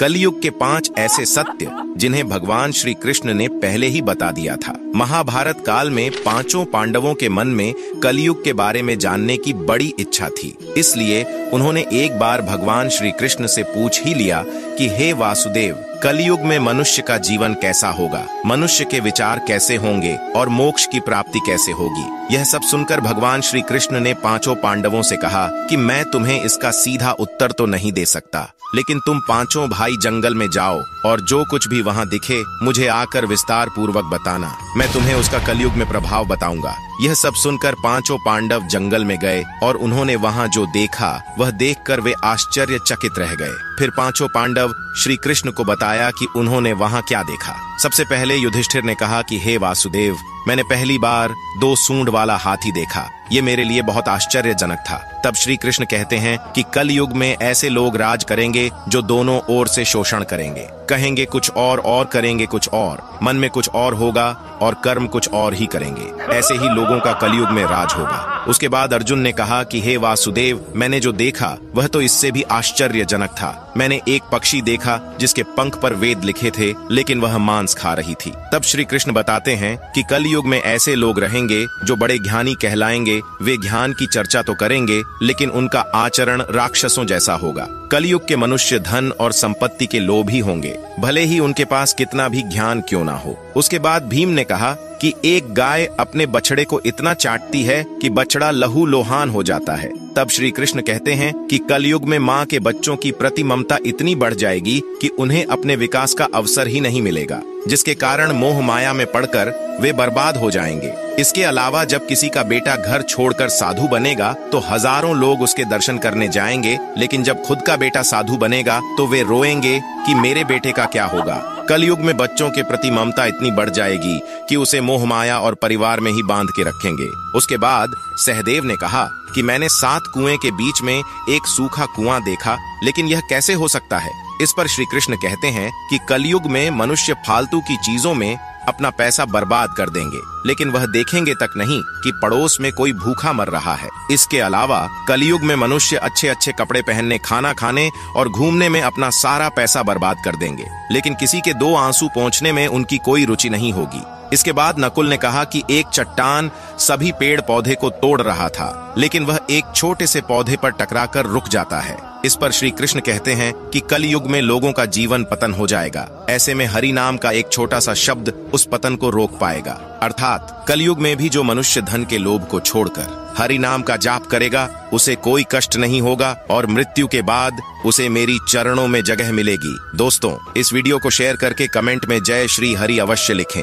कलयुग के 5 ऐसे सत्य जिन्हें भगवान श्री कृष्ण ने पहले ही बता दिया था। महाभारत काल में 5 पांडवों के मन में कलयुग के बारे में जानने की बड़ी इच्छा थी, इसलिए उन्होंने एक बार भगवान श्री कृष्ण से पूछ ही लिया कि हे वासुदेव, कलयुग में मनुष्य का जीवन कैसा होगा, मनुष्य के विचार कैसे होंगे और मोक्ष की प्राप्ति कैसे होगी। यह सब सुनकर भगवान श्री कृष्ण ने 5 पांडवों से कहा कि मैं तुम्हें इसका सीधा उत्तर तो नहीं दे सकता, लेकिन तुम 5 भाई जंगल में जाओ और जो कुछ भी वहां दिखे मुझे आकर विस्तार पूर्वक बताना, मैं तुम्हें उसका कलयुग में प्रभाव बताऊंगा। यह सब सुनकर 5 पांडव जंगल में गए और उन्होंने वहां जो देखा वह देखकर वे आश्चर्यचकित रह गए। फिर 5 पांडव श्री कृष्ण को बताया कि उन्होंने वहां क्या देखा। सबसे पहले युधिष्ठिर ने कहा कि हे वासुदेव, मैंने पहली बार 2 सूंड वाला हाथी देखा, ये मेरे लिए बहुत आश्चर्यजनक था। तब श्री कृष्ण कहते हैं कि कल युग में ऐसे लोग राज करेंगे जो दोनों ओर से शोषण करेंगे, कहेंगे कुछ और करेंगे कुछ और, मन में कुछ और होगा और कर्म कुछ और ही करेंगे। ऐसे ही लोगों का कलयुग में राज होगा। उसके बाद अर्जुन ने कहा कि हे वासुदेव, मैंने जो देखा वह तो इससे भी आश्चर्यजनक था। मैंने एक पक्षी देखा जिसके पंख पर वेद लिखे थे, लेकिन वह मांस खा रही थी। तब श्री कृष्ण बताते हैं कि कलयुग में ऐसे लोग रहेंगे जो बड़े ज्ञानी कहलाएंगे, वे ज्ञान की चर्चा तो करेंगे लेकिन उनका आचरण राक्षसों जैसा होगा। कलयुग के मनुष्य धन और संपत्ति के लोभी होंगे, भले ही उनके पास कितना भी ज्ञान क्यों ना हो। उसके बाद भीम ने कहा कि एक गाय अपने बछड़े को इतना चाटती है कि बछड़ा लहू लोहान हो जाता है। तब श्री कृष्ण कहते हैं कि कलयुग में माँ के बच्चों की प्रति ममता इतनी बढ़ जाएगी कि उन्हें अपने विकास का अवसर ही नहीं मिलेगा, जिसके कारण मोह माया में पड़कर वे बर्बाद हो जाएंगे। इसके अलावा जब किसी का बेटा घर छोड़कर साधु बनेगा तो हजारों लोग उसके दर्शन करने जाएंगे, लेकिन जब खुद का बेटा साधु बनेगा तो वे रोएंगे कि मेरे बेटे का क्या होगा। कलयुग में बच्चों के प्रति ममता इतनी बढ़ जाएगी कि उसे मोह माया और परिवार में ही बांध के रखेंगे। उसके बाद सहदेव ने कहा कि मैंने 7 कुएं के बीच में एक सूखा कुआं देखा, लेकिन यह कैसे हो सकता है। इस पर श्री कृष्ण कहते हैं कि कलयुग में मनुष्य फालतू की चीजों में अपना पैसा बर्बाद कर देंगे, लेकिन वह देखेंगे तक नहीं कि पड़ोस में कोई भूखा मर रहा है। इसके अलावा कलयुग में मनुष्य अच्छे अच्छे कपड़े पहनने, खाना खाने और घूमने में अपना सारा पैसा बर्बाद कर देंगे, लेकिन किसी के 2 आंसू पोंछने में उनकी कोई रुचि नहीं होगी। इसके बाद नकुल ने कहा कि एक चट्टान सभी पेड़ पौधे को तोड़ रहा था, लेकिन वह एक छोटे से पौधे पर टकराकर रुक जाता है। इस पर श्री कृष्ण कहते हैं कि कलयुग में लोगों का जीवन पतन हो जाएगा। ऐसे में हरि नाम का एक छोटा सा शब्द उस पतन को रोक पाएगा। अर्थात कलयुग में भी जो मनुष्य धन के लोभ को छोड़कर हरि नाम का जाप करेगा उसे कोई कष्ट नहीं होगा और मृत्यु के बाद उसे मेरी चरणों में जगह मिलेगी। दोस्तों, इस वीडियो को शेयर करके कमेंट में जय श्री हरि अवश्य लिखें।